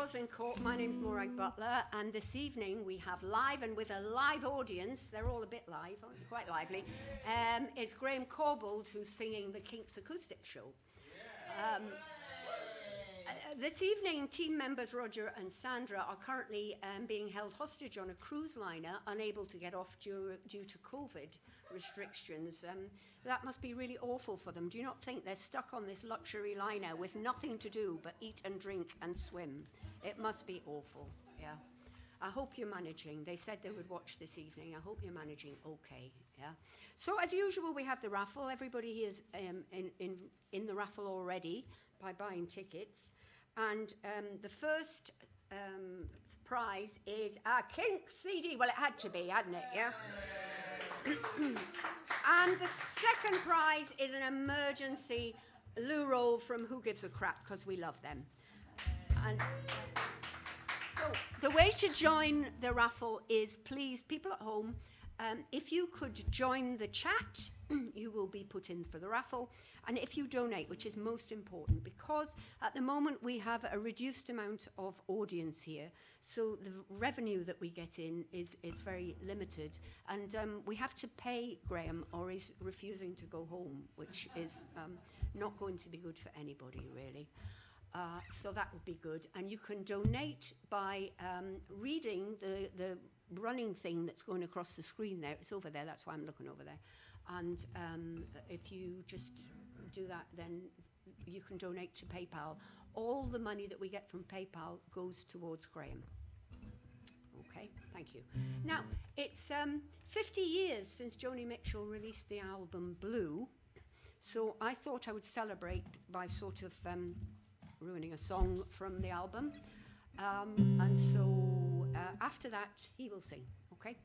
Girls in Court. My name's Morag Butler, and this evening we have live and with a live audience, they're all a bit live, aren't they? Quite lively, is Graham Courbold, who's singing the Kinks acoustic show. This evening, team members Roger and Sandra are currently being held hostage on a cruise liner, unable to get off due to COVID restrictions. That must be really awful for them. Do you not think they're stuck on this luxury liner with nothing to do but eat and drink and swim? It must be awful, yeah. I hope you're managing. They said they would watch this evening. I hope you're managing okay, yeah. So as usual, we have the raffle. Everybody here is in the raffle already by buying tickets. And the first prize is a Kinks CD. Well, it had to be, hadn't it, yeah? And the second prize is an emergency loo roll from Who Gives a Crap, because we love them. And so the way to join the raffle is, please, people at home, if you could join the chat, you will be put in for the raffle. And if you donate, which is most important, because at the moment we have a reduced amount of audience here, so the revenue that we get in is very limited. And we have to pay Graham, or he's refusing to go home, which is not going to be good for anybody, really. So that would be good. And you can donate by reading the running thing that's going across the screen there. It's over there, that's why I'm looking over there. And if you just do that, then you can donate to PayPal. All the money that we get from PayPal goes towards Graham. Okay, thank you. Now, it's 50 years since Joni Mitchell released the album Blue, so I thought I would celebrate by sort of ruining a song from the album. And so after that, he will sing, okay?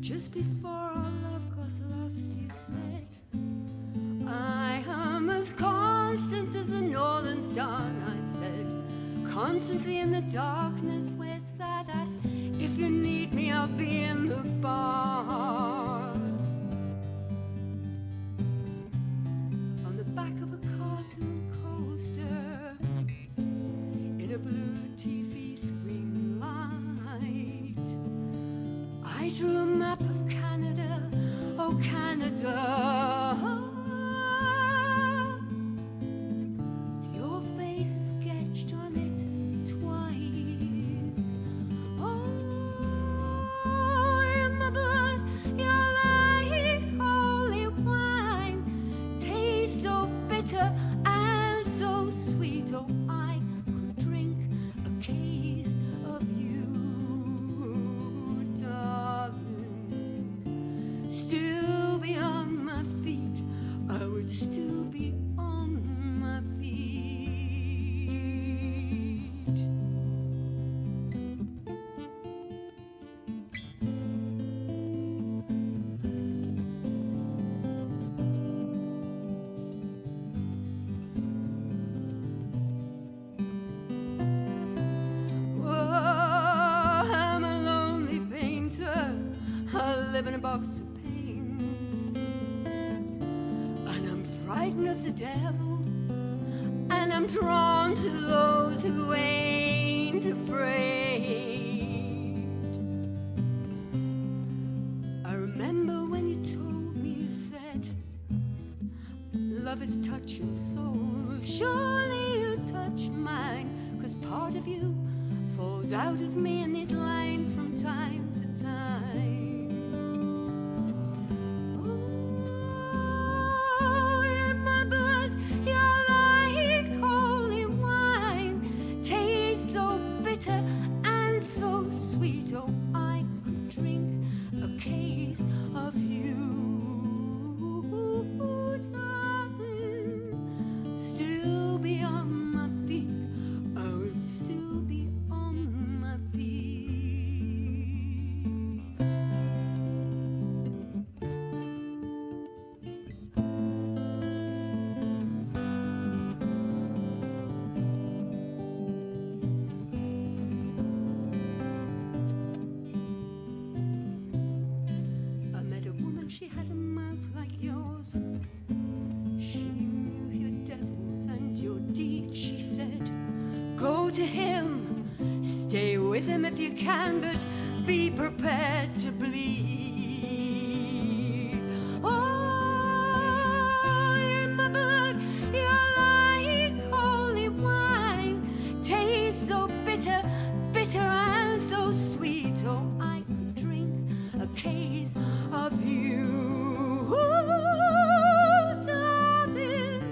Just before our love got lost, you said, I am as constant as the northern star. And I said, constantly in the darkness, where's that at? If you need me, I'll be in the bar. On the back of a cartoon coaster, in a blue TV screen light, I drew a map of Canada, oh Canada. Your face sketched on it twice. Oh, in my blood, you're like holy wine. Taste so bitter and so sweet. Oh, I could drink a case of you, darling. Still be on my feet, I would still be on my feet. Whoa, I'm a lonely painter, I live in a box of pains, and I'm frightened of the devil, and I'm drawn to those who ain't afraid. I remember when you told me, you said, love is touch and soul. Surely you touched mine, 'cause part of you falls out of me in these lines from time to time. Oh, in my blood, you're like holy wine. Taste so bitter and so sweet. Oh, I could drink a case of you, darling. Still be on my feet, I would still be on my feet. to him. Stay with him if you can, but be prepared to bleed. Oh, in my blood, you're like holy wine. Taste so bitter, bitter and so sweet. Oh, I could drink a case of you. Oh, darling,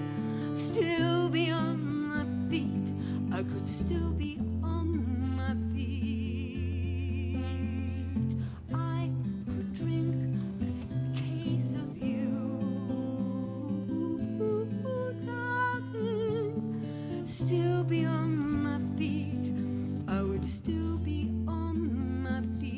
still be on my feet. I could still be on my feet. I could drink a case of you, darling, still be on my feet. I would still be on my feet.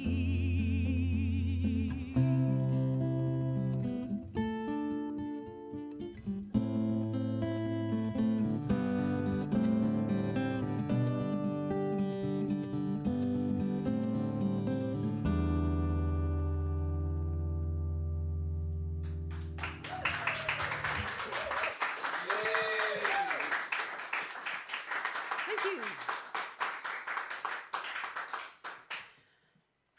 Thank you.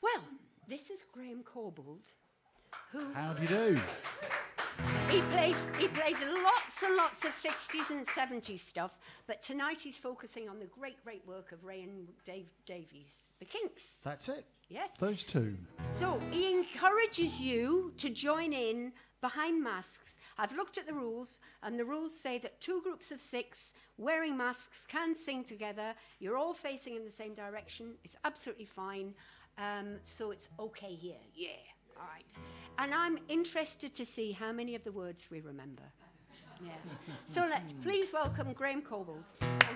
Well, this is Graham Courbold, who How do you do? he plays lots and lots of 60s and 70s stuff, but tonight he's focusing on the great work of Ray and Dave Davies, the Kinks. That's it. Yes. Those two. So he encourages you to join in behind masks. I've looked at the rules, and the rules say that 2 groups of 6 wearing masks can sing together. You're all facing in the same direction. It's absolutely fine. So it's okay here. Yeah. All right. And I'm interested to see how many of the words we remember. Yeah. So let's please welcome Graham Courbold.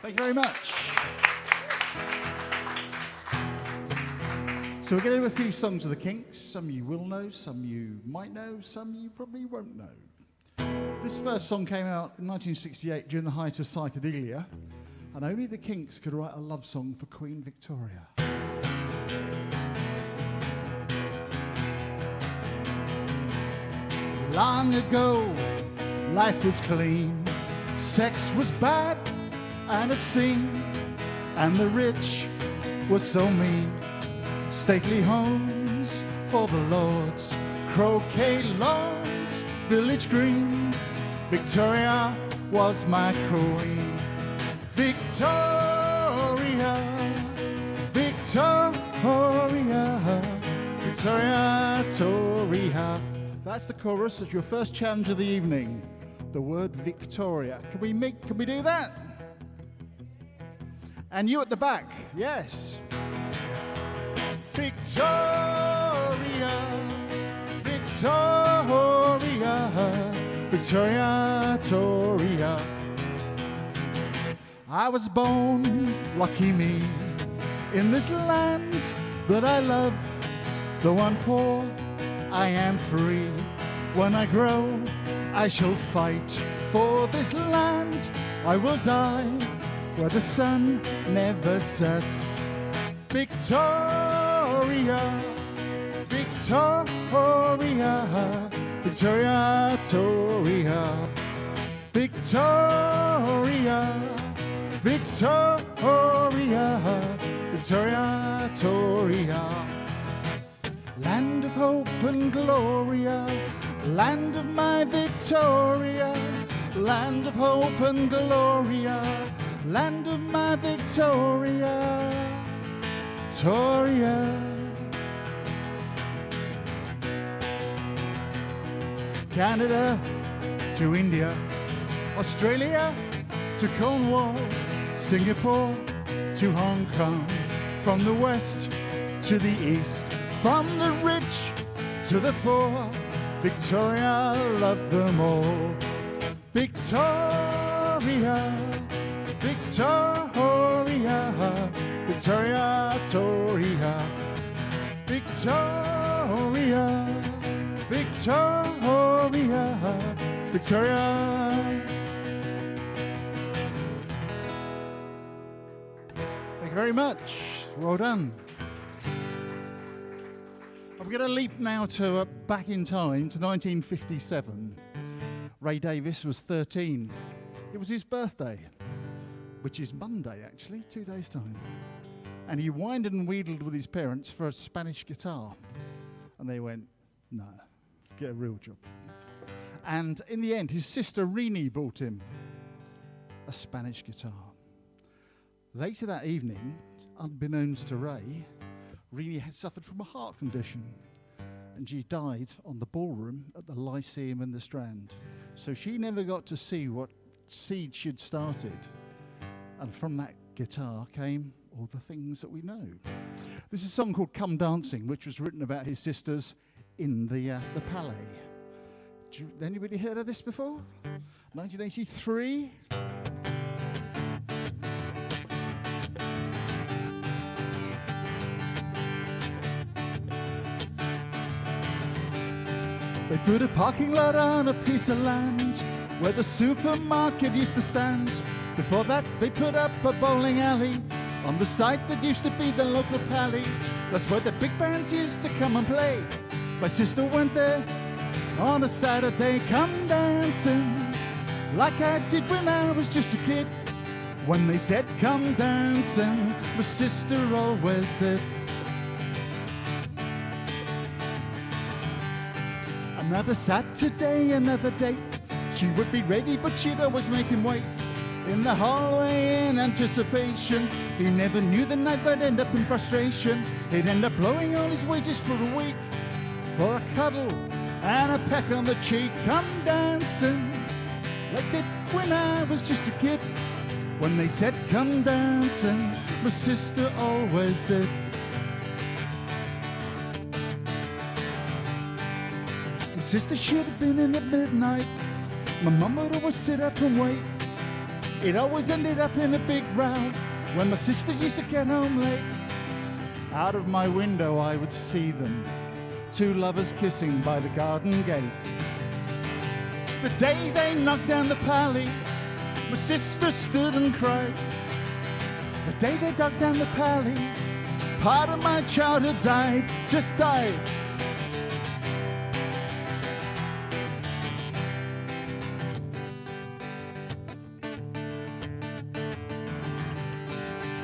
Thank you very much. So we're going to do a few songs of the Kinks. Some you will know, some you might know, some you probably won't know. This first song came out in 1968 during the height of psychedelia, and only the Kinks could write a love song for Queen Victoria. Long ago, life was clean, sex was bad and obscene, and the rich were so mean. Stately homes for the lords, croquet lawns, village green. Victoria was my queen. Victoria, Victoria, Victoria, Victoria. That's the chorus. That's your first challenge of the evening. The word Victoria. Can we do that? And you at the back, yes. Victoria, Victoria, Victoria, Victoria. I was born, lucky me, in this land that I love. Though I'm poor, I am free. When I grow, I shall fight for this land. I will die where the sun never sets. Victoria, Victoria, Victoria, Victoria, Victoria, Victoria, Victoria, Victoria. Land of hope and gloria, land of my Victoria, land of hope and gloria, land of my Victoria, Victoria. Canada to India, Australia to Cornwall, Singapore to Hong Kong, from the west to the east, from the rich to the poor, Victoria loved them all. Victoria, Victoria, Victoria, Victoria, Victoria, Victoria, Victoria. Thank you very much. Well done. I'm going to leap now to back in time to 1957. Ray Davies was 13. It was his birthday. which is Monday, actually, 2 days' time. And he whined and wheedled with his parents for a Spanish guitar. And they went, no, get a real job. And in the end, his sister Rini bought him a Spanish guitar. Later that evening, unbeknownst to Ray, Rini had suffered from a heart condition. And she died on the ballroom at the Lyceum in the Strand. So she never got to see what seed she'd started. And from that guitar came all the things that we know. This is a song called Come Dancing, which was written about his sisters in the Palais. Anybody heard of this before? 1983? They put a parking lot on a piece of land where the supermarket used to stand. Before that, they put up a bowling alley on the site that used to be the local pally. That's where the big bands used to come and play. My sister went there on a Saturday, come dancing, like I did when I was just a kid. When they said come dancing, my sister always did. Another Saturday, another date. She would be ready, but she'd always make him wait in the hallway in anticipation. He never knew the night would end up in frustration. He'd end up blowing all his wages for a week for a cuddle and a peck on the cheek. Come dancing, like it when I was just a kid. When they said come dancing, my sister always did. My sister should have been in at midnight. My mum would always sit up and wait. It always ended up in a big row when my sister used to get home late. Out of my window I would see them, two lovers kissing by the garden gate. The day they knocked down the pally, my sister stood and cried. The day they dug down the pally, part of my childhood died, just died.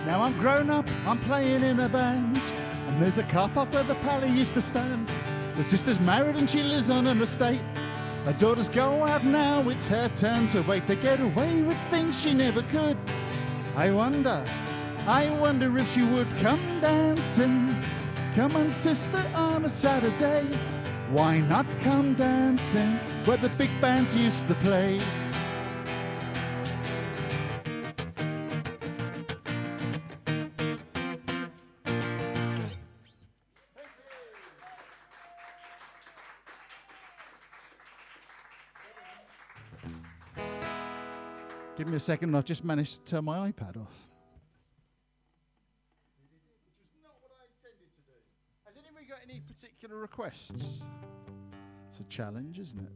Now I'm grown up, I'm playing in a band, and there's a car park where the pally used to stand. The sister's married and she lives on an estate. Her daughters go out now, it's her turn to wait. They get away with things she never could. I wonder if she would come dancing. Come on, sister, on a Saturday. Why not come dancing where the big bands used to play? Give me a second, I've just managed to turn my iPad off. Which was not what I intended to do. Has anybody got any particular requests? It's a challenge, isn't it?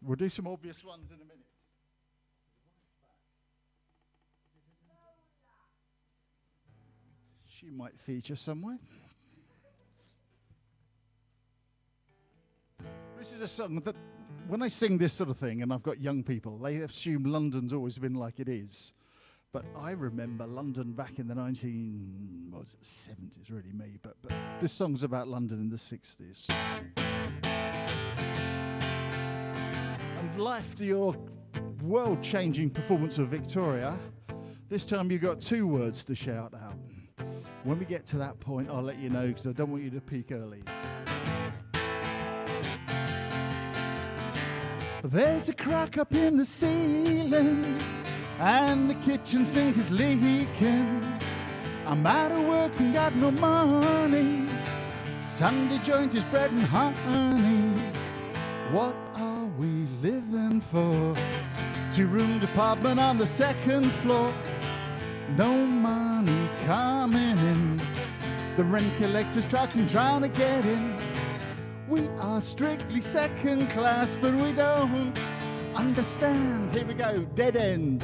We'll do some obvious ones in a minute. She might feature somewhere. This is a song that when I sing this sort of thing, and I've got young people, they assume London's always been like it is. But I remember London back in the 70s, really me, but this song's about London in the 60s. And after your world-changing performance of Victoria, this time you've got 2 words to shout out. When we get to that point, I'll let you know, because I don't want you to peak early. There's a crack up in the ceiling, and the kitchen sink is leaking. I'm out of work and got no money. Sunday joint is bread and honey. What are we living for? 2-room apartment on the 2nd floor. No money coming in. The rent collector's trying to get in. We are strictly second class, but we don't understand. Here we go, dead end.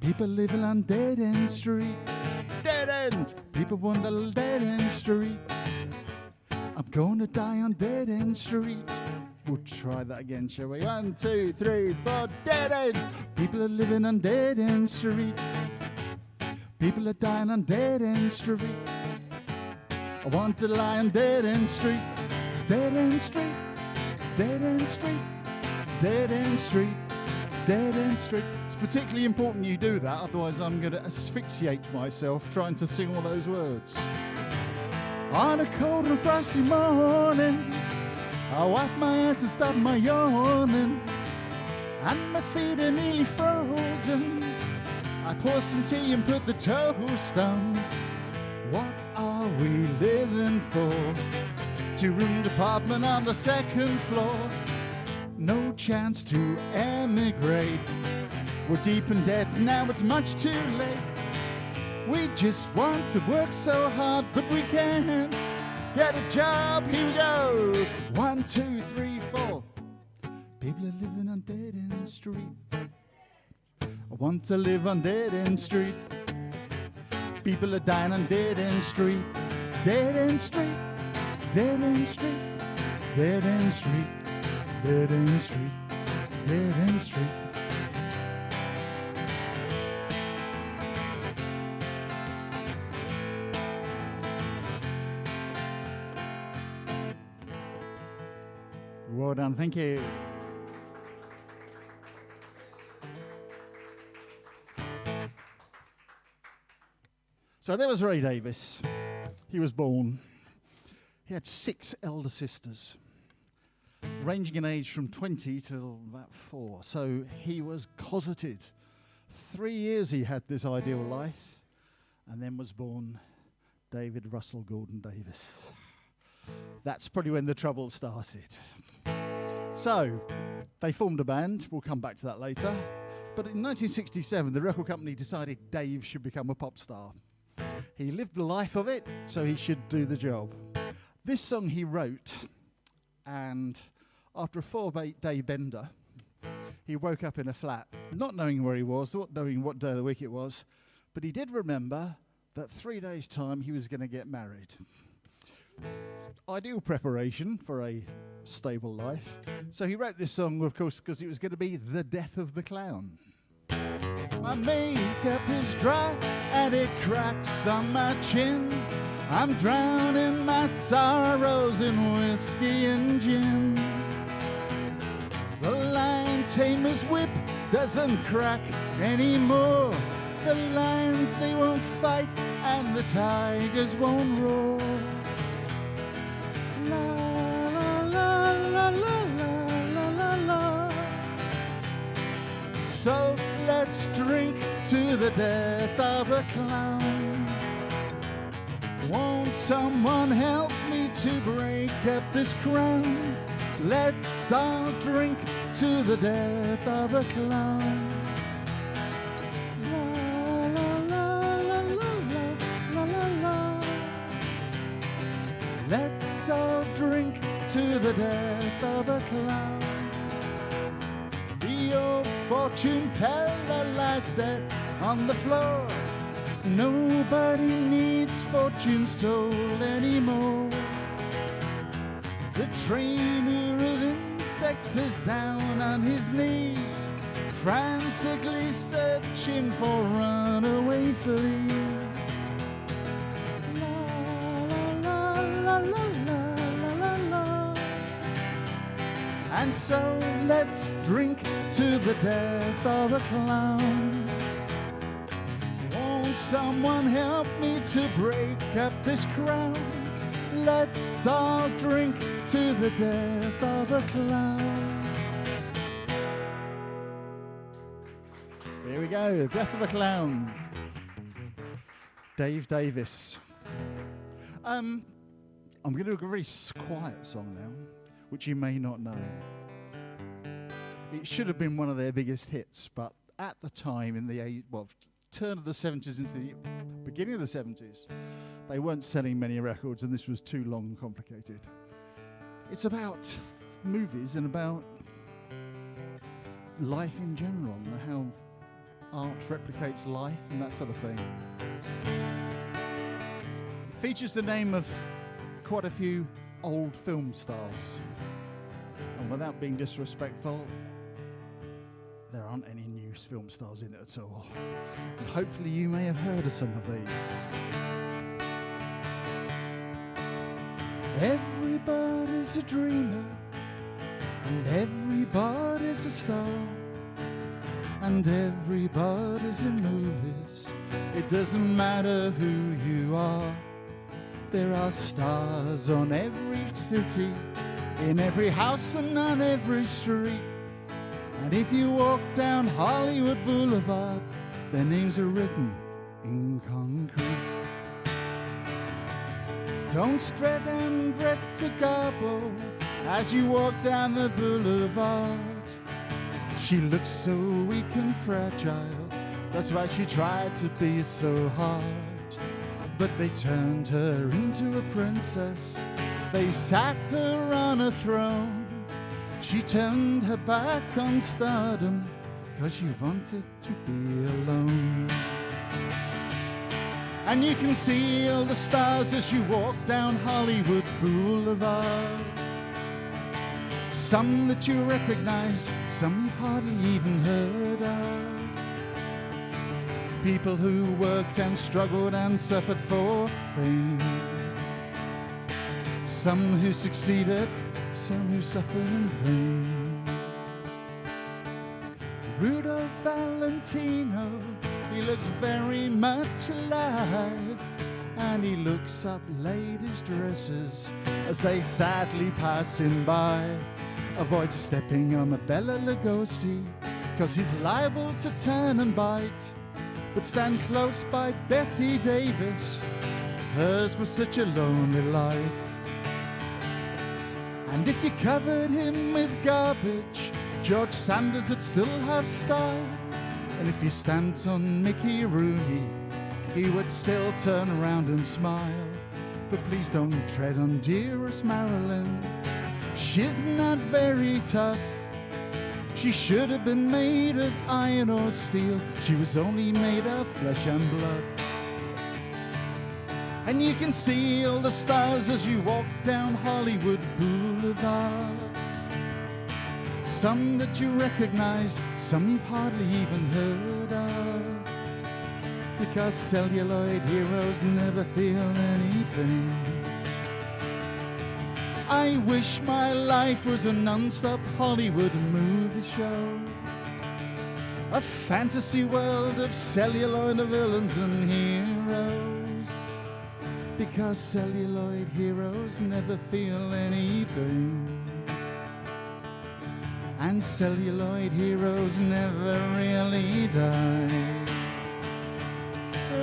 People living on dead end street. Dead end. People want a dead end street. I'm gonna die on dead end street. We'll try that again, shall we? 1, 2, 3, 4. Dead ends. People are living on dead end street. People are dying on dead end street. I want to lie on dead end street. Dead end street. Dead end street. Dead end street. Dead end street. It's particularly important you do that, otherwise I'm going to asphyxiate myself trying to sing all those words. On a cold and frosty morning, I wipe my eyes to stop my yawning, and my feet are nearly frozen. I pour some tea and put the toast on. What are we living for? 2-room apartment on the 2nd floor. No chance to emigrate. We're deep in debt, now it's much too late. We just want to work so hard, but we can't get a job. Here we go. 1, 2, 3, 4. People are living on dead end street. I want to live on dead end street. People are dying on dead end street. Dead end street. Dead end street. Dead end street. Dead end street. Dead end street. Well done, thank you. So there was Ray Davies. He was born. He had 6 elder sisters, ranging in age from 20 till about 4. So he was cosseted. 3 years he had this ideal life, and then was born David Russell Gordon Davis. That's probably when the trouble started. So, they formed a band. We'll come back to that later. But in 1967, the record company decided Dave should become a pop star. He lived the life of it, so he should do the job. This song he wrote, and after a 4-day bender, he woke up in a flat, not knowing where he was, not knowing what day of the week it was, but he did remember that 3 days' time he was going to get married. Ideal preparation for a stable life. So he wrote this song, of course, because it was going to be the death of the clown. My makeup is dry and it cracks on my chin. I'm drowning my sorrows in whiskey and gin. The lion tamer's whip doesn't crack anymore. The lions, they won't fight and the tigers won't roar. So let's drink to the death of a clown. Won't someone help me to break up this crown? Let's all drink to the death of a clown. Let's all drink to the death of a clown. The old fortune teller lies dead on the floor. Nobody needs fortunes told anymore. The trainer of insects is down on his knees, frantically searching for runaway fleas. And so let's drink to the death of a clown. Won't someone help me to break up this crown? Let's all drink to the death of a clown. There we go, the death of a clown. Dave Davis. I'm going to do a very quiet song now, which you may not know. It should have been one of their biggest hits, but at the time, in the turn of the 70s into the beginning of the 70s, they weren't selling many records, and this was too long and complicated. It's about movies and about life in general, and how art replicates life and that sort of thing. It features the name of quite a few old film stars. And without being disrespectful, there aren't any new film stars in it at all. And hopefully you may have heard of some of these. Everybody's a dreamer, and everybody's a star, and everybody's in movies. It doesn't matter who you are. There are stars on every city, in every house and on every street. And if you walk down Hollywood Boulevard, their names are written in concrete. Don't strut and Greta Garbo as you walk down the boulevard. She looks so weak and fragile, that's why she tried to be so hard. But they turned her into a princess, they sat her on a throne. She turned her back on stardom, 'cause she wanted to be alone. And you can see all the stars as you walk down Hollywood Boulevard. Some that you recognize, some you've hardly even heard of. People who worked and struggled and suffered for fame. Some who succeeded, some who suffered in vain. Rudolph Valentino, he looks very much alive, and he looks up ladies' dresses as they sadly pass him by. Avoid stepping on the Bela Lugosi, 'cause he's liable to turn and bite. But stand close by Betty Davis, hers was such a lonely life. And if you covered him with garbage, George Sanders would still have style. And if you stamped on Mickey Rooney, he would still turn around and smile. But please don't tread on dearest Marilyn, she's not very tough. She should have been made of iron or steel, she was only made of flesh and blood. And you can see all the stars as you walk down Hollywood Boulevard. Some that you recognize, some you've hardly even heard of. Because celluloid heroes never feel anything. I wish my life was a non-stop Hollywood movie show. A fantasy world of celluloid villains and heroes. Because celluloid heroes never feel anything. And celluloid heroes never really die.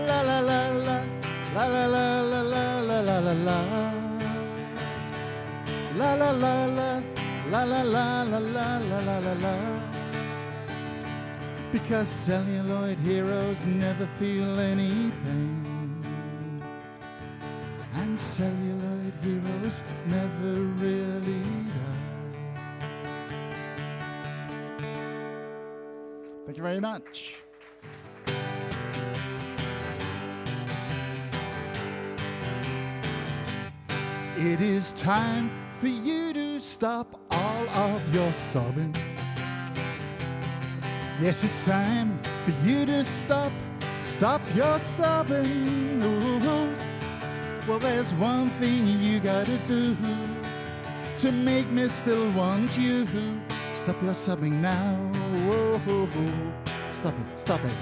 La la la la, la la la la la la la la la. La la la la, la la la la la la la la la. Because celluloid heroes never feel any pain. And celluloid heroes never really die. Thank you very much. It is time for you to stop all of your sobbing. Yes, it's time for you to stop your sobbing. Ooh. Well, there's one thing you gotta do to make me still want you. Stop your sobbing now. Whoa. Stop it.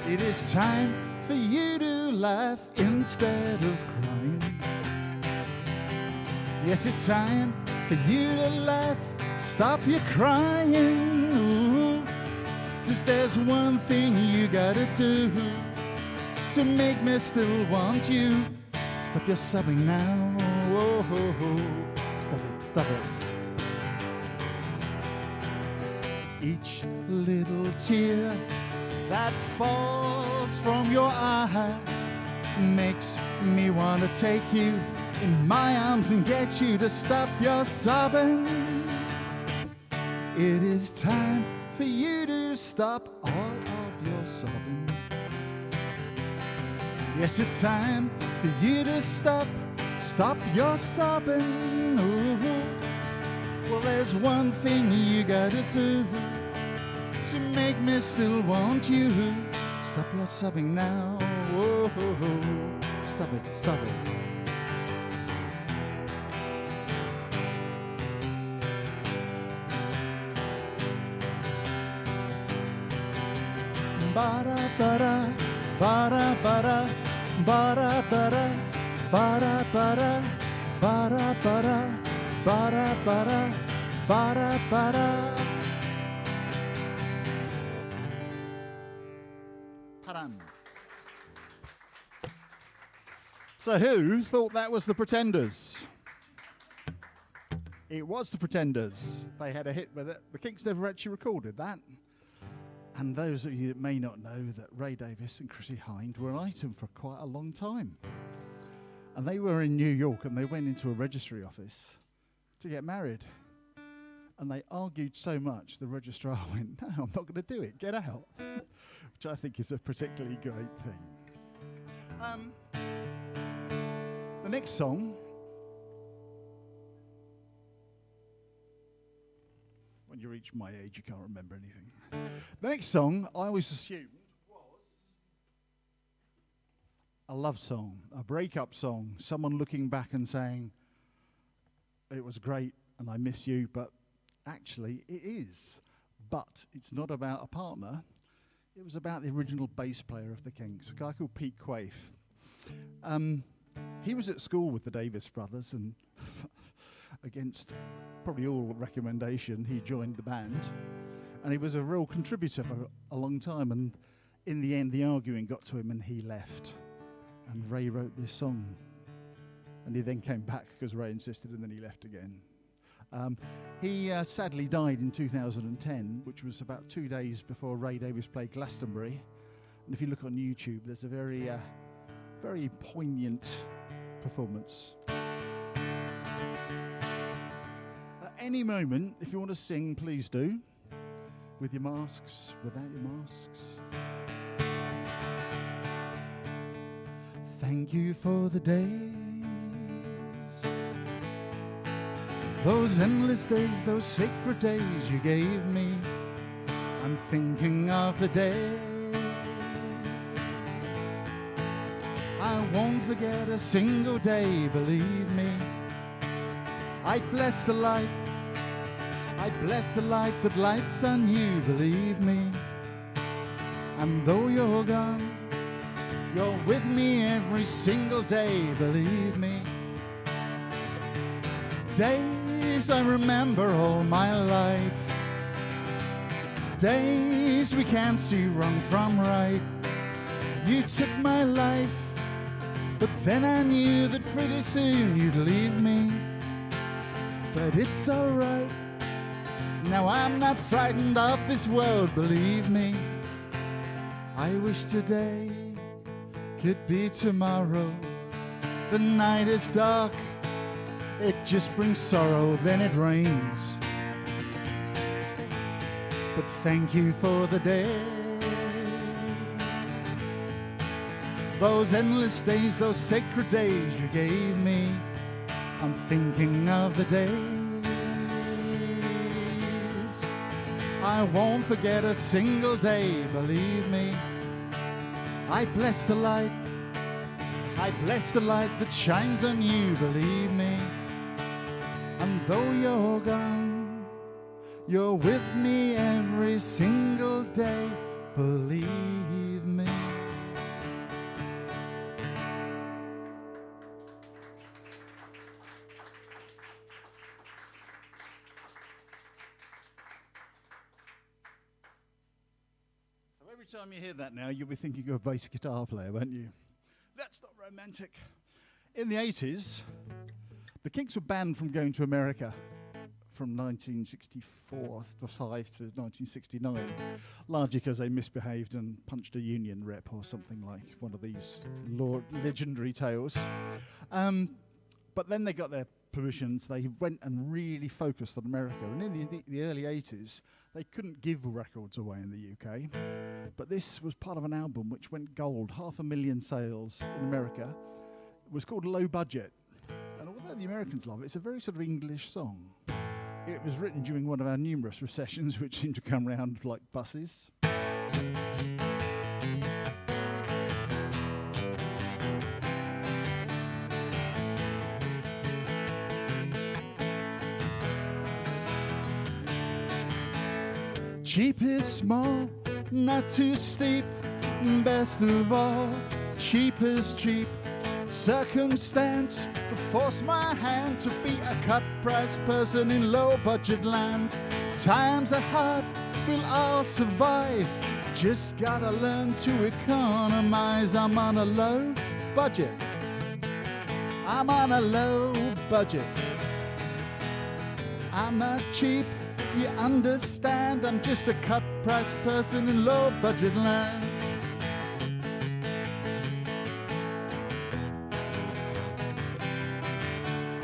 It is time for you to laugh instead of crying. Yes, it's time for you to laugh, stop your crying. Ooh. 'Cause there's one thing you gotta do to make me still want you. Stop your sobbing now. Whoa. Stop it. Each little tear that falls from your eye makes me want to take you in my arms and get you to stop your sobbing. It is time for you to stop all of your sobbing. Yes, it's time for you to stop stop your sobbing. Ooh. Well, there's one thing you gotta do to make me still want you. Stop your sobbing now. Whoa. Stop it, stop it. Ba-da, ba-da, ba-da, ba-da, ba-da, ba-da, ba-da, ba-da, ba-da, ba-da, ba-da, ba-da, ba-da, ba-da. Paran. So who thought that was the Pretenders? It was the Pretenders. They had a hit with it. The Kinks never actually recorded that. And those of you that may not know that Ray Davies and Chrissie Hynde were an item for quite a long time. And they were in New York and they went into a registry office to get married. And they argued so much, the registrar went, no, I'm not going to do it, get out. Which I think is a particularly great thing. The next song, when you reach my age, you can't remember anything. The next song, I always assumed, was a love song, a breakup song, someone looking back and saying, it was great and I miss you, but actually it is. But it's not about a partner. It was about the original bass player of the Kinks, a guy called Pete Quaife. He was at school with the Davis brothers, and against probably all recommendation, he joined the band. And he was a real contributor for a long time. And in the end, the arguing got to him and he left. And Ray wrote this song. And he then came back because Ray insisted, and then he left again. He sadly died in 2010, which was about 2 days before Ray Davies played Glastonbury. And if you look on YouTube, there's a very, very poignant performance. At any moment, if you want to sing, please do. With your masks, without your masks. Thank you for the days, those endless days, those sacred days you gave me. I'm thinking of the days I won't forget a single day, believe me. I bless the light, I bless the light that lights on you, believe me. And though you're gone, you're with me every single day, believe me. Days I remember all my life, days we can't see wrong from right. You took my life, but then I knew that pretty soon you'd leave me. But it's alright, now I'm not frightened of this world, believe me. I wish today could be tomorrow. The night is dark, it just brings sorrow, then it rains. But thank you for the day, those endless days, those sacred days you gave me. I'm thinking of the days I won't forget a single day, believe me. I bless the light, I bless the light that shines on you, believe me. And though you're gone, you're with me every single day, believe me. So every time you hear that now, you'll be thinking of a bass guitar player, won't you? That's not romantic. In the 80s, the Kinks were banned from going to America from 1964 to 1969, largely because they misbehaved and punched a union rep or something like one of these legendary tales. But then they got their permissions. They went and really focused on America. And in the early 80s, they couldn't give records away in the UK. But this was part of an album which went gold, 500,000 sales in America. It was called Low Budget. know the Americans love it. It's a very sort of English song. It was written during one of our numerous recessions, which seem to come round like buses. Cheap is small, not too steep. Best of all, cheap is cheap. Circumstance forced my hand to be a cut-price person in low-budget land. Times are hard, we'll all survive. Just gotta learn to economize. I'm on a low budget. I'm on a low budget. I'm not cheap, you understand. I'm just a cut-price person in low-budget land.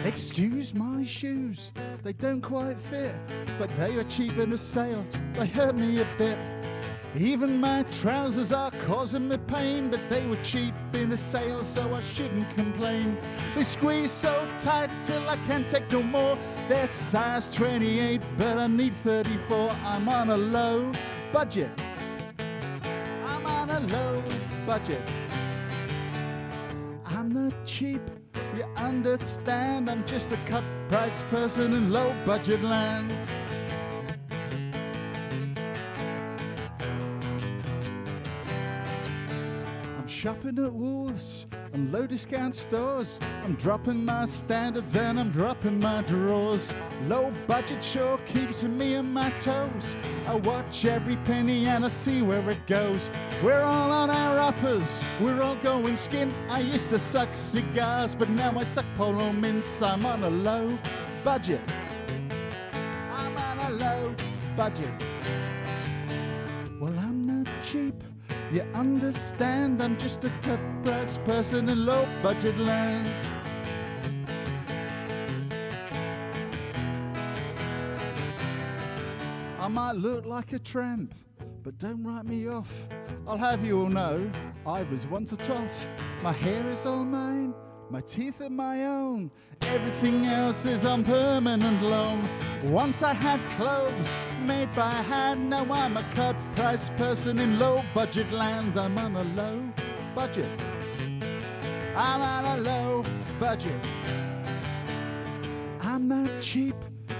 Excuse my shoes, they don't quite fit, but they were cheap in the sale, they hurt me a bit. Even my trousers are causing me pain, but they were cheap in the sale, so I shouldn't complain. They squeeze so tight till I can't take no more. They're size 28, but I need 34. I'm on a low budget. I'm on a low budget. I'm not cheap, you understand. I'm just a cut-price person in low-budget land. I'm shopping at Wolves and low-discount stores. I'm dropping my standards and I'm dropping my drawers. Low-budget sure keeps me on my toes. I watch every penny and I see where it goes. We're all on our uppers, we're all going skin. I used to suck cigars, but now I suck polo mints. I'm on a low budget. I'm on a low budget. Well, I'm not cheap, you understand. I'm just a cut-price person in low-budget land. I might look like a tramp, but don't write me off. I'll have you all know, I was once a toff. My hair is all mine, my teeth are my own. Everything else is on permanent loan. Once I had clothes made by hand, now I'm a cut-price person in low-budget land. I'm on a low budget. I'm on a low budget. I'm not cheap,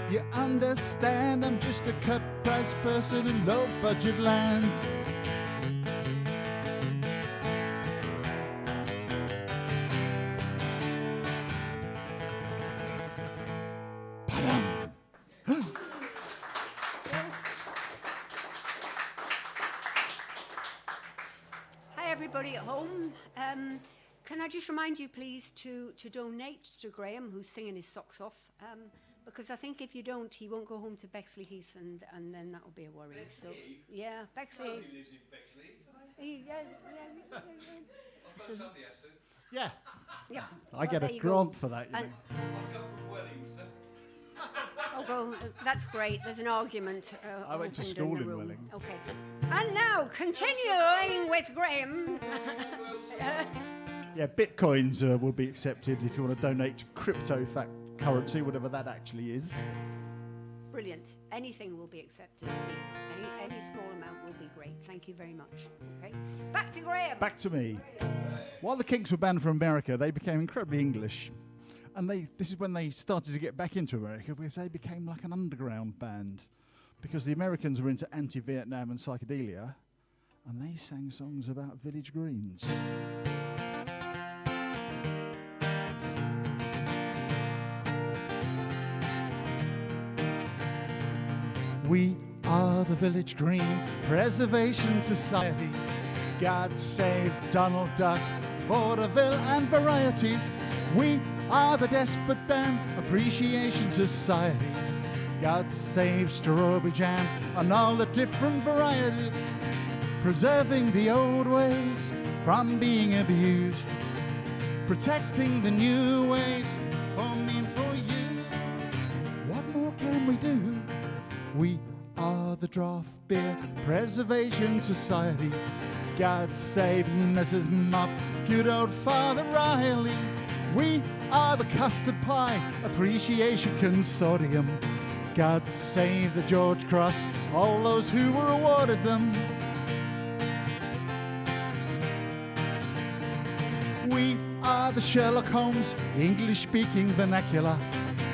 you understand. I'm just a cut-price person in low-budget land. Everybody at home, can I just remind you please to donate to Graham, who's singing his socks off, because I think if you don't, he won't go home to Bexley Heath, and then that'll be a worry. Bexley so Heath? Yeah, Bexley Heath. He lives in Bexley Heath, doesn't he? Yeah. I suppose somebody has to. Yeah, Yeah. I get a grant for that, you And- know. I've come from Welling, so. That's great. There's an argument. I went to opened school the in room. Welling. Okay. And now, continuing with Graham. Yes. Yeah, bitcoins will be accepted if you want to donate to cryptocurrency, whatever that actually is. Brilliant. Anything will be accepted, please. Any small amount will be great. Thank you very much. Okay. Back to Graham. Back to me. While the Kinks were banned from America, they became incredibly English. And this is when they started to get back into America, because they became like an underground band. Because the Americans were into anti-Vietnam and psychedelia, and they sang songs about village greens. We are the Village Green Preservation Society. God save Donald Duck, vaudeville and variety. We are the Desperate Band Appreciation Society. God save strawberry jam and all the different varieties. Preserving the old ways from being abused. Protecting the new ways for me and for you. What more can we do? We are the Draft Beer Preservation Society. God save Mrs. Mop, good old Father Riley. We are the Custard Pie Appreciation Consortium. God save the George Cross, all those who were awarded them. We are the Sherlock Holmes English-speaking vernacular.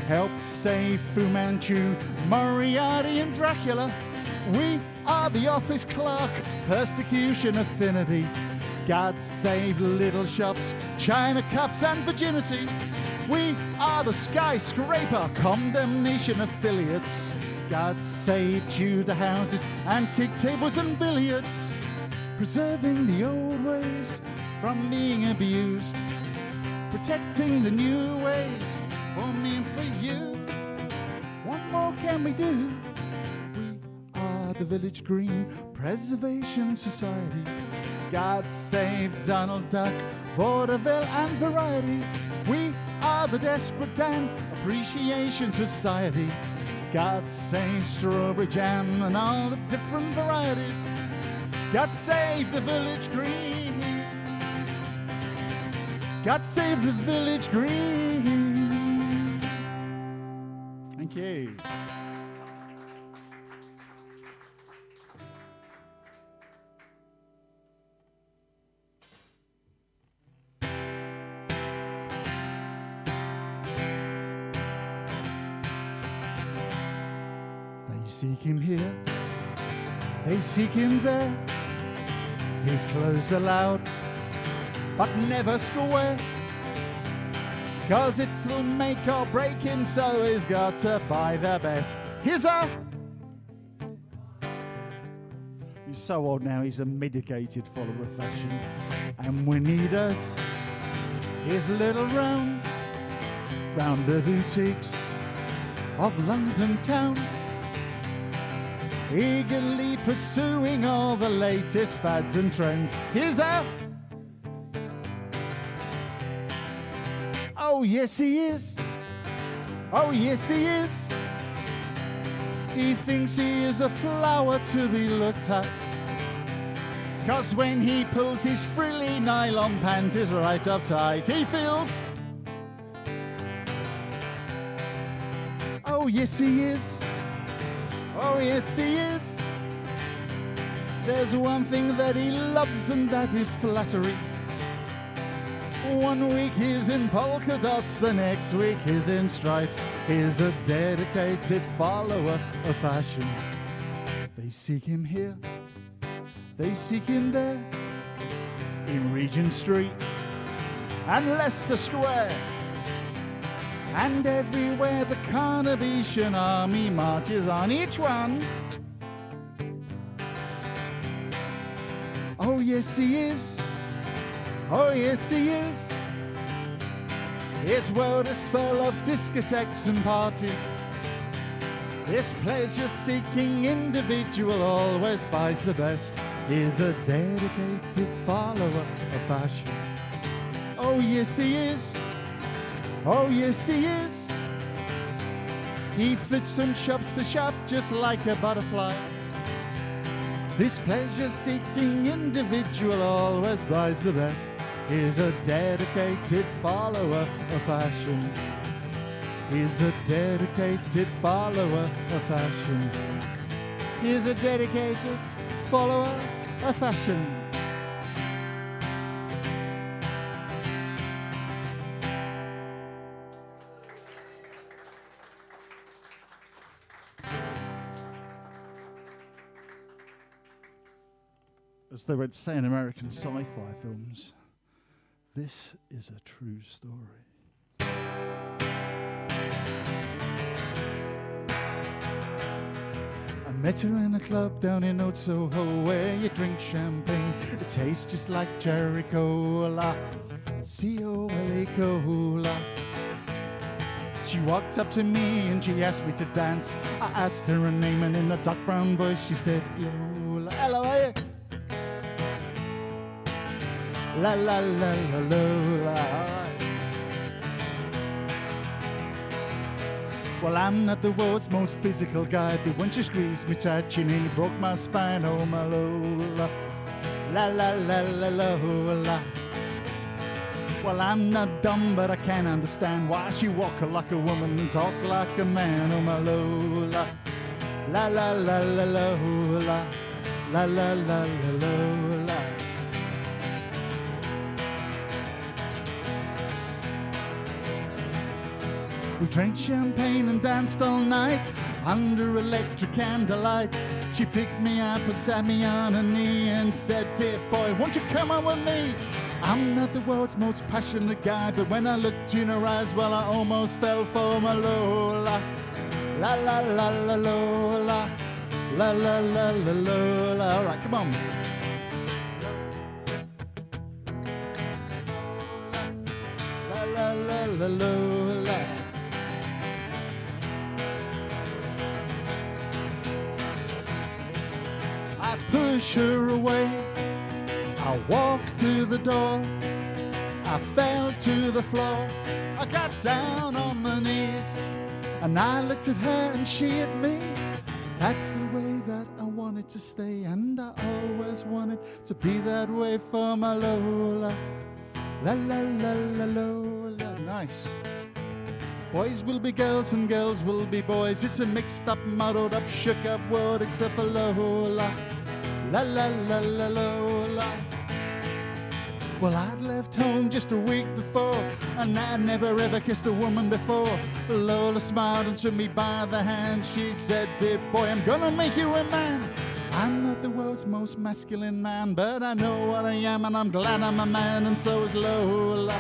Help save Fu Manchu, Moriarty and Dracula. We are the office clerk persecution affinity. God save little shops, China cups and virginity. We are the skyscraper condemnation affiliates. God save Tudor houses, antique tables and billiards. Preserving the old ways from being abused. Protecting the new ways for me and for you. What more can we do? We are the Village Green Preservation Society. God save Donald Duck, vaudeville and variety. We are the Desperate Dan Appreciation Society. God save strawberry jam and all the different varieties. God save the Village Green. God save the Village Green. Thank you. They seek him here, they seek him there. His clothes are loud, but never square. 'Cause it will make or break him, so he's got to buy the best. Here's a... He's so old now, he's a medicated follower of fashion. And when he does his little rounds round the boutiques of London town, eagerly pursuing all the latest fads and trends. Here's a... Oh yes he is. Oh yes he is. He thinks he is a flower to be looked at. 'Cause when he pulls his frilly nylon panties right up tight, he feels... Oh yes he is. Oh yes he is. There's one thing that he loves and that is flattery. One week he's in polka dots, the next week he's in stripes. He's a dedicated follower of fashion. They seek him here, they seek him there, in Regent Street and Leicester Square. And everywhere the Carnavation army marches on, each one. Oh yes he is. Oh yes he is. His world is full of discotheques and parties. This pleasure-seeking individual always buys the best. He's a dedicated follower of fashion. Oh yes he is. Oh yes he is. He flits from shops to shop just like a butterfly. This pleasure-seeking individual always buys the best. He's a dedicated follower of fashion. He's a dedicated follower of fashion. He's a dedicated follower of fashion. As they would say in American sci-fi films, this is a true story. I met her in a club down in Old Soho where you drink champagne. It tastes just like cherry cola, C-O-L-A cola. She walked up to me and she asked me to dance. I asked her her name and in a dark brown voice she said, Lola. Hello, how are you? La la la la Lola. Well, I'm not the world's most physical guy, but when she squeezed me tight, she nearly broke my spine. Oh my Lola, la la la la Lola. Well, I'm not dumb, but I can't understand why she walk like a woman and talk like a man. Oh, my Lola, la la la la Lola, la la la la Lola. We drank champagne and danced all night under electric candlelight. She picked me up and sat me on her knee and said, "Dear boy, won't you come on with me? I'm not the world's most passionate guy, but when I looked in her eyes, well, I almost fell for my Lola. La la la la Lola, la la la la Lola." All right, come on. La la la la Lola. I push her away, I walked to the door, I fell to the floor, I got down on my knees, and I looked at her and she at me. That's the way that I wanted to stay, and I always wanted to be that way for my Lola. La la la la Lola. Nice. Boys will be girls and girls will be boys. It's a mixed up, muddled up, shook up world except for Lola. La la la la Lola. Well, I'd left home just a week before, and I'd never ever kissed a woman before. Lola smiled and took me by the hand. She said, "Dear boy, I'm gonna make you a man. I'm not the world's most masculine man, but I know what I am, and I'm glad I'm a man, and so is Lola.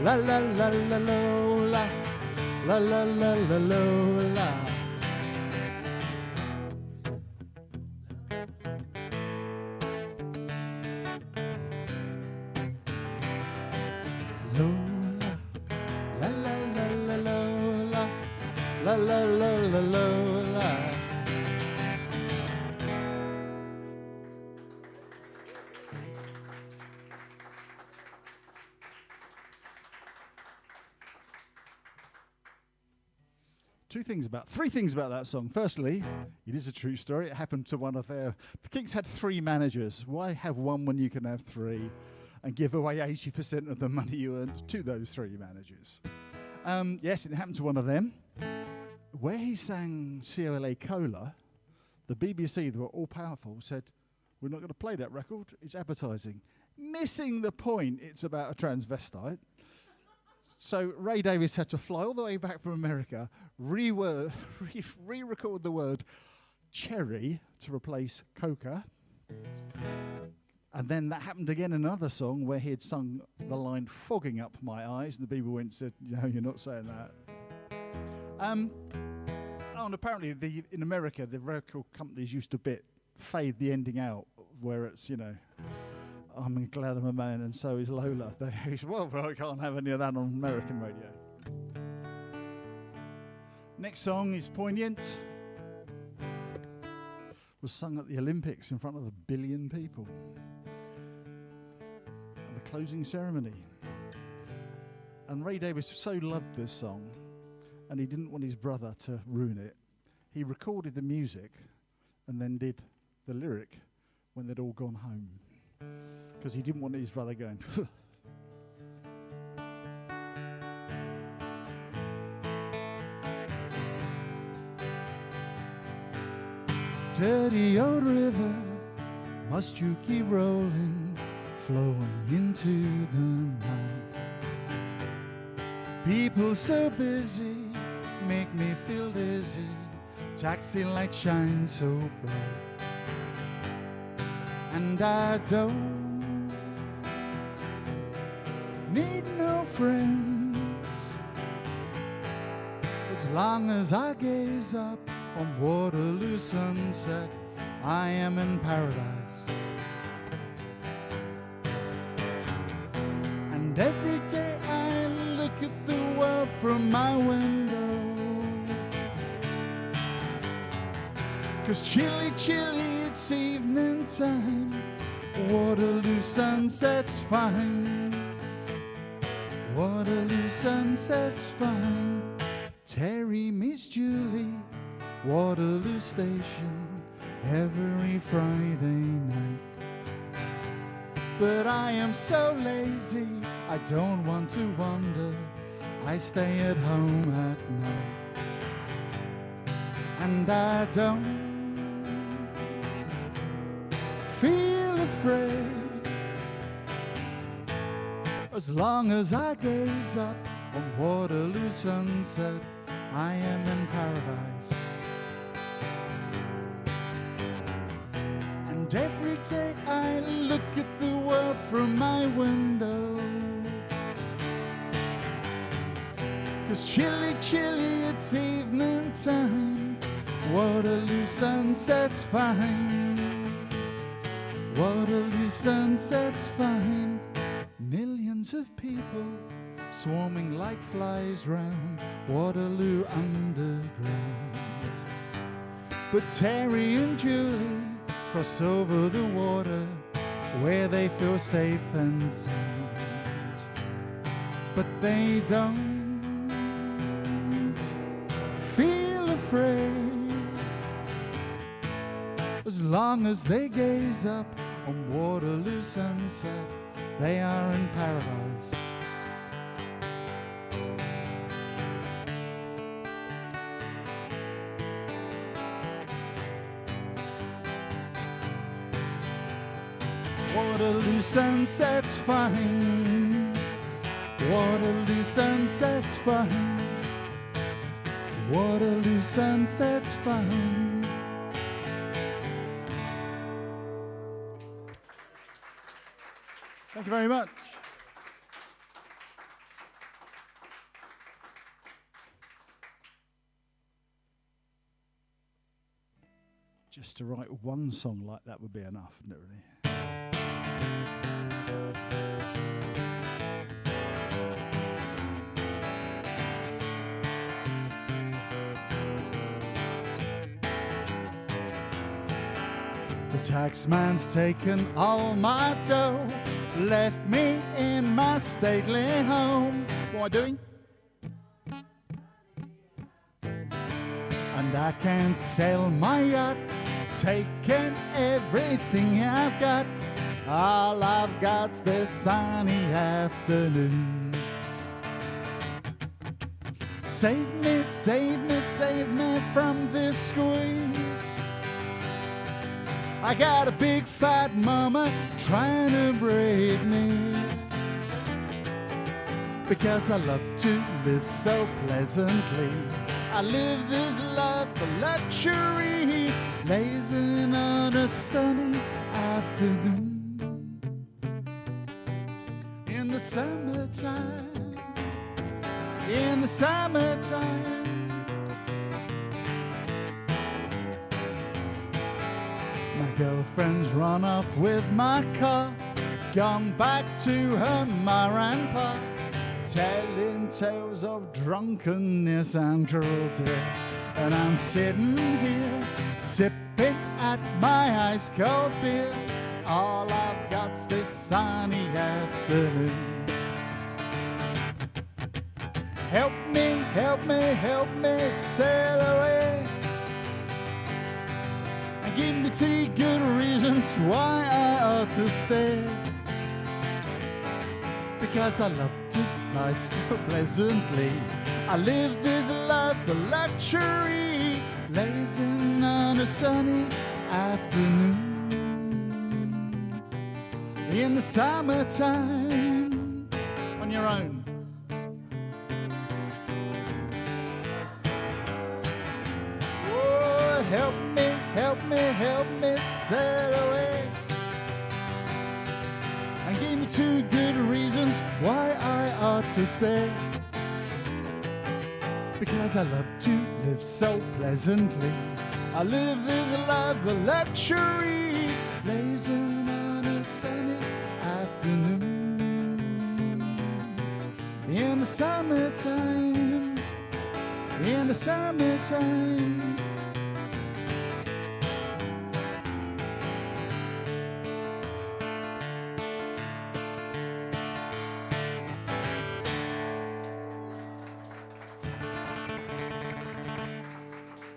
La la la la Lola. La la la la Lola." Lola, la la la la Lola, la la la la Lola. Three things about that song. Firstly, it is a true story. It happened to one of the Kinks had 3 managers. Why have one when you can have 3? And give away 80% of the money you earned to those 3 managers. Yes, it happened to one of them. Where he sang COLA Cola, the BBC, they were all powerful, said, "We're not going to play that record, it's advertising." Missing the point, it's about a transvestite. So Ray Davies had to fly all the way back from America, re-record the word cherry to replace coca. And then that happened again in another song where he had sung the line "fogging up my eyes," and the people went and said, "No, you're not saying that." And apparently in America, the record companies used to fade the ending out, where it's, "I'm glad I'm a man and so is Lola." They said, well, I can't have any of that on American radio. Next song is poignant. Was sung at the Olympics in front of 1 billion people. At the closing ceremony. And Ray Davies so loved this song, and he didn't want his brother to ruin it. He recorded the music and then did the lyric when they'd all gone home, because he didn't want his brother going, "Dirty old river, must you keep rolling, flowing into the night? People so busy, make me feel dizzy, taxi lights shine so bright. And I don't need no friends, as long as I gaze up on Waterloo Sunset, I am in paradise. And every day I look at the world from my window, 'cause chilly, chilly, it's evening time, Waterloo Sunset's fine, Waterloo Sunset's fine. Terry meets Julie, Waterloo Station, every Friday night. But I am so lazy, I don't want to wander, I stay at home at night. And I don't feel afraid as long as I gaze up on Waterloo Sunset, I am in paradise. And every day I look at the world from my window, 'cause chilly, chilly, it's evening time. Waterloo Sunset's fine. Waterloo Sunset's fine. Millions of people swarming like flies round Waterloo Underground. But Terry and Julie cross over the water where they feel safe and sound. But they don't feel afraid as long as they gaze up on Waterloo Sunset. They are in paradise. Waterloo Sunset's fine. Waterloo Sunset's fine. Waterloo Sunset's fine. Thank you very much. Just to write one song like that would be enough, wouldn't it, really? The taxman's taken all my dough, left me in my stately home. What am I doing? And I can't sell my yacht, taking everything I've got. All I've got's this sunny afternoon. Save me, save me, save me from this squeeze. I got a big fat mama trying to break me, because I love to live so pleasantly. I live this life for luxury, lazing on a sunny afternoon. In the summertime, in the summertime, my girlfriend's run off with my car, gone back to her ma and pa, telling tales of drunkenness and cruelty. And I'm sitting here, sipping at my ice-cold beer. All I've got's this sunny afternoon. Help me, help me, help me sail away, and give me 3 good reasons why I ought to stay. Because I love to live so pleasantly. I live this life for luxury, lazing on a sunny afternoon. In the summertime, on your own. Oh, help me, help me, help me sail away, and give me 2 good reasons why I ought to stay. Because I love to live so pleasantly. I live this life of luxury, lazing on a sunny afternoon. In the summertime, in the summertime.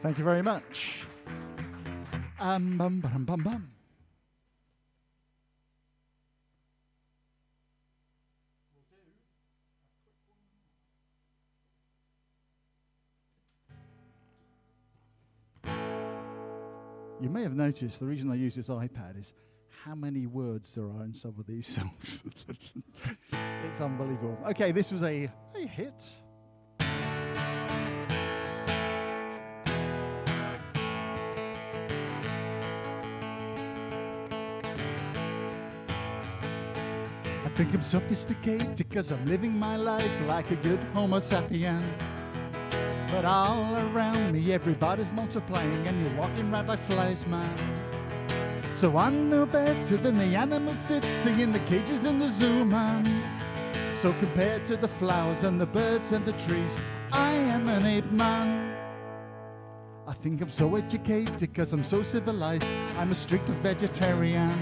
Thank you very much. Bum, bum, bum, bum. You may have noticed the reason I use this iPad is how many words there are in some of these songs. It's unbelievable. Okay, this was a hit. I think I'm sophisticated because I'm living my life like a good Homo sapien. But all around me, everybody's multiplying, and you're walking right like flies, man. So I'm no better than the animals sitting in the cages in the zoo, man. So compared to the flowers and the birds and the trees, I am an ape man. I think I'm so educated because I'm so civilized, I'm a strict vegetarian.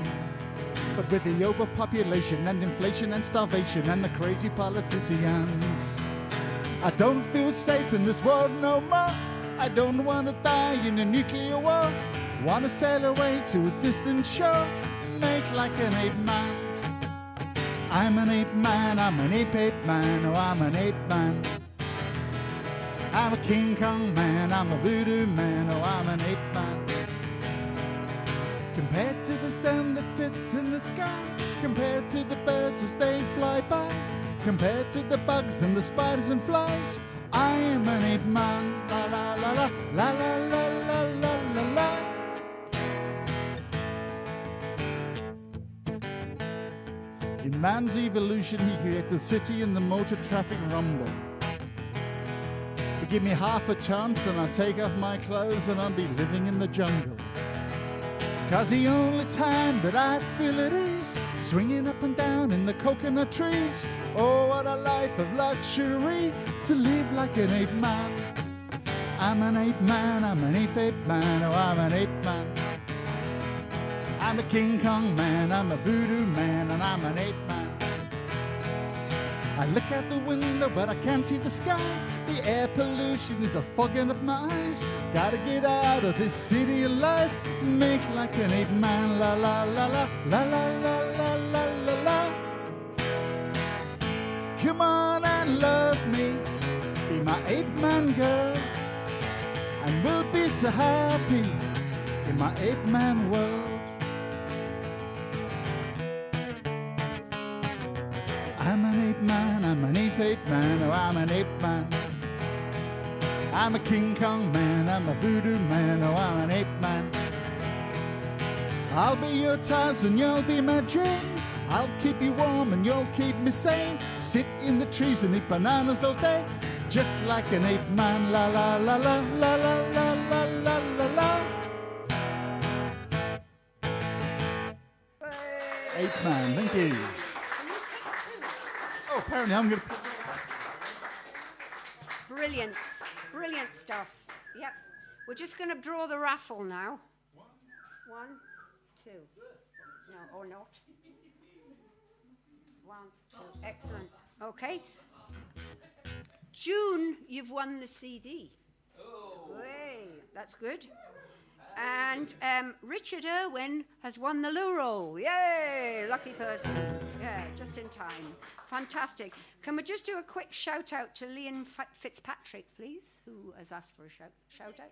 But with the overpopulation and inflation and starvation and the crazy politicians, I don't feel safe in this world no more. I don't want to die in a nuclear war. Want to sail away to a distant shore, make like an ape man. I'm an ape man, I'm an ape man, oh I'm an ape man. I'm a King Kong man, I'm a voodoo man, oh I'm an ape man. Compared to the sun that sits in the sky, compared to the birds as they fly by, compared to the bugs and the spiders and flies, I am an ape man. La la la la la la la la la la la. In man's evolution, he created the city and the motor traffic rumble. But give me half a chance and I'll take off my clothes and I'll be living in the jungle. 'Cause the only time that I feel at ease, swinging up and down in the coconut trees. Oh, what a life of luxury, to live like an ape man. I'm an ape man, I'm an ape man, oh I'm an ape man. I'm a King Kong man, I'm a voodoo man, and I'm an ape man. I look out the window but I can't see the sky. The air pollution is a fogging up my eyes. Gotta get out of this city of life, make like an ape man. La la la la la la la la la la la. Come on and love me, be my ape man girl, and we'll be so happy in my ape man world. I'm an ape man, I'm an ape man, oh I'm an ape man. I'm a King Kong man, I'm a voodoo man, oh I'm an ape man. I'll be your Tarzan, you'll be my Jane. I'll keep you warm and you'll keep me sane. Sit in the trees and eat bananas all day, just like an ape man. La la la la la la la la la la la. Ape man, thank you. Oh, apparently I'm going to... Brilliant. Brilliant stuff. Yep. We're just going to draw the raffle now. One, two. No, or not. One, two. Excellent. Okay. June, you've won the CD. Oh. Hey, that's good. And Richard Irwin has won the loo roll. Yay! Lucky person. Yeah, just in time. Fantastic. Can we just do a quick shout out to Liam Fitzpatrick, please, who has asked for a shout out?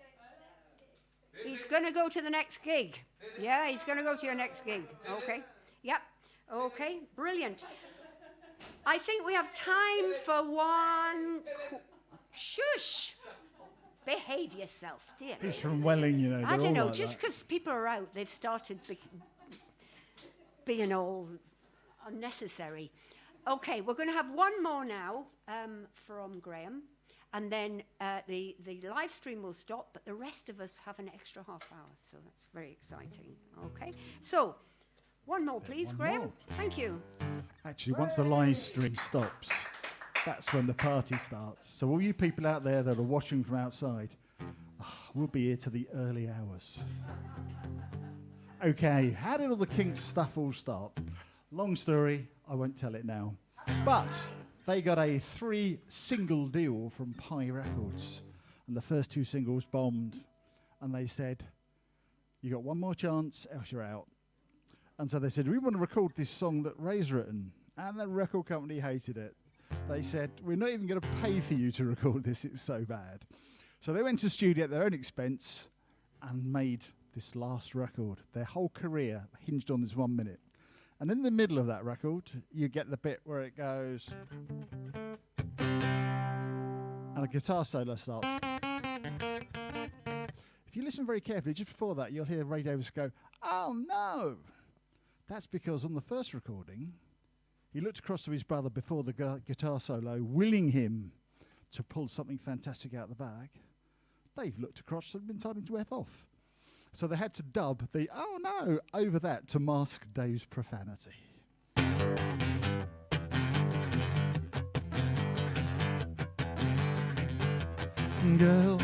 He's going to go to the next gig. Yeah, he's going to go to your next gig. Okay. Yep. Okay. Brilliant. I think we have time for one. Shush. Behave yourself, dear. He's from Welling, you know. I don't know, like just because people are out, they've started being all unnecessary. Okay, we're going to have one more now from Graham, and then the live stream will stop, but the rest of us have an extra half hour, so that's very exciting. Okay, so one more, please, one Graham. more. Thank you. Actually, once the live stream stops, that's when the party starts. So all you people out there that are watching from outside, we'll be here to the early hours. Okay, how did all the Kinks stuff all start? Long story, I won't tell it now. But they got a 3-single deal from Pi Records. And the first 2 singles bombed. And they said, you got one more chance, else you're out. And so they said, we want to record this song that Ray's written. And the record company hated it. They said, we're not even going to pay for you to record this, it's so bad. So they went to the studio at their own expense and made this last record. Their whole career hinged on this 1 minute. And in the middle of that record, you get the bit where it goes, and a guitar solo starts. If you listen very carefully, just before that, you'll hear Ray Davies go, "Oh no!" That's because on the first recording, he looked across to his brother before the guitar solo, willing him to pull something fantastic out of the bag. Dave looked across and been told him to F off. So they had to dub the "oh no" over that to mask Dave's profanity. Girl,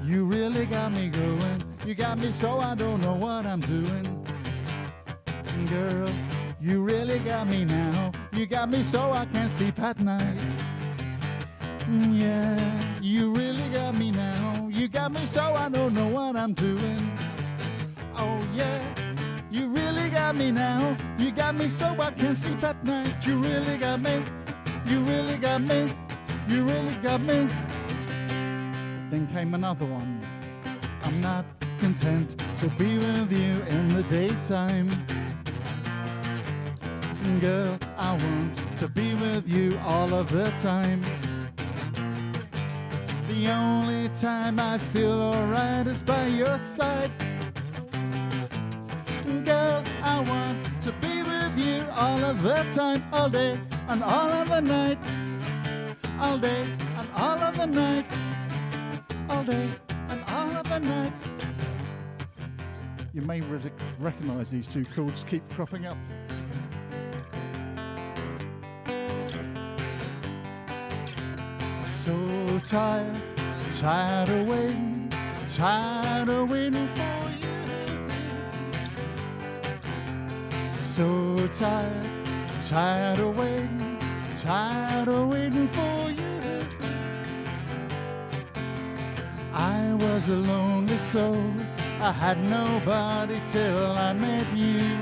you really got me going. You got me so I don't know what I'm doing. Girl, you really got me now. You got me so I can't sleep at night. Yeah, you really got me now. You got me so I don't know what I'm doing. Oh yeah, you really got me now. You got me so I can't sleep at night. You really got me. You really got me. You really got me. Then came another one. I'm not content to be with you in the daytime. Girl, I want to be with you all of the time. The only time I feel alright is by your side. Girl, I want to be with you all of the time, all day and all of the night. All day and all of the night. All day and all of the night. You may recognize these two chords keep cropping up. So tired, tired of waiting for you. So tired, tired of waiting for you. I was a lonely soul, I had nobody till I met you.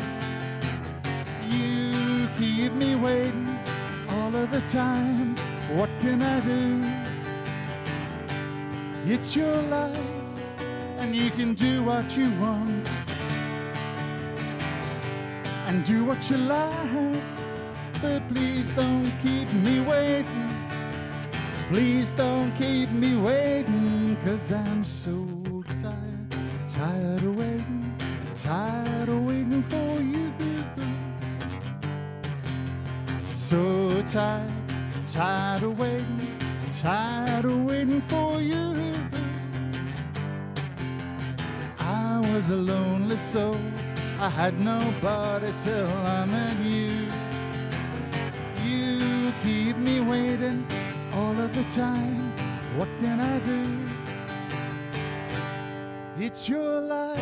You keep me waiting all of the time. What can I do? It's your life, and you can do what you want, and do what you like, but please don't keep me waiting. Please don't keep me waiting, 'cause I'm so tired, tired of waiting for you. So tired, tired of waiting for you. I was a lonely soul, I had nobody till I met you. You keep me waiting all of the time. What can I do? It's your life,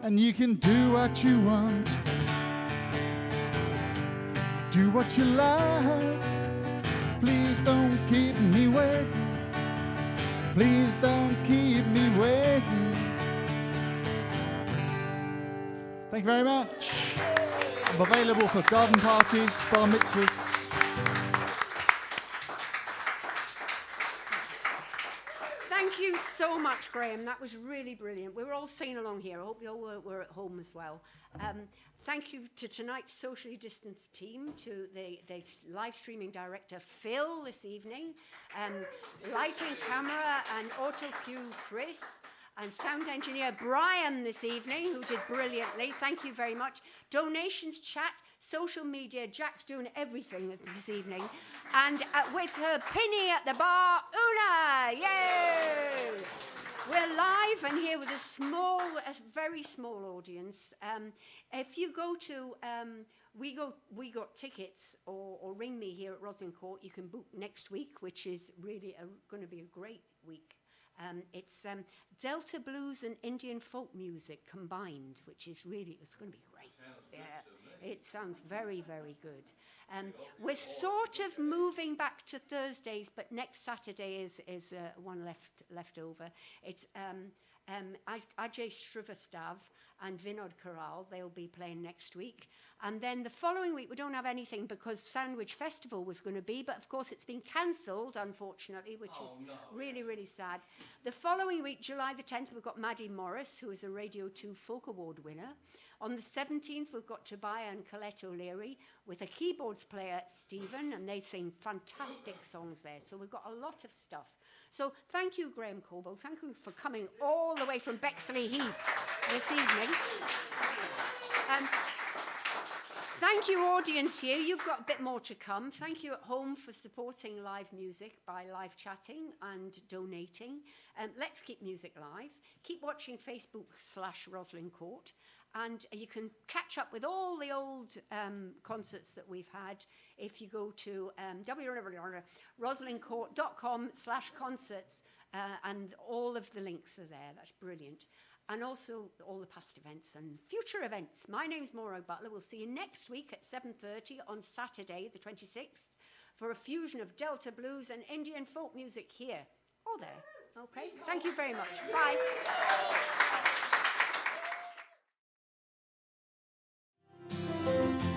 and you can do what you want, do what you like. Please don't keep me waiting. Please don't keep me waiting. Thank you very much. I'm available for garden parties, bar mitzvahs. Thank you so much, Graham. That was really brilliant. We were all singing along here. I hope you all were at home as well. Thank you to tonight's socially distanced team, to the live streaming director, Phil, this evening, lighting, camera, and auto cue, Chris, and sound engineer, Brian, this evening, who did brilliantly. Thank you very much. Donations, chat, social media, Jack's doing everything this evening. And with her Penny at the bar, Una! Yay! We're live and here with a very small audience. If you go to, we got tickets, or ring me here at Roslin Court. You can book next week, which is really going to be a great week. It's Delta blues and Indian folk music combined, which is really, it's going to be great. It sounds very, very good. We're sort of moving back to Thursdays, but next Saturday is one left over. It's Ajay Srivastav and Vinod Karal, they'll be playing next week. And then the following week, we don't have anything because Sandwich Festival was going to be, but of course it's been cancelled, unfortunately, which is really, really sad. The following week, July the 10th, we've got Maddie Morris, who is a Radio 2 Folk Award winner. On the 17th, we've got Tobiah and Colette O'Leary with a keyboards player, Stephen, and they sing fantastic songs there. So we've got a lot of stuff. So thank you, Graham Courbold. Thank you for coming all the way from Bexley Heath this evening. Thank you, audience here. You've got a bit more to come. Thank you at home for supporting live music by live chatting and donating. Let's keep music live. Keep watching Facebook/Roslyn Court. And you can catch up with all the old concerts that we've had if you go to www.roslyncourt.com/concerts, and all of the links are there. That's brilliant. And also all the past events and future events. My name's Maura Butler. We'll see you next week at 7:30 on Saturday, the 26th, for a fusion of Delta blues and Indian folk music here. All there. Okay? Thank you very much. Bye. Thank you.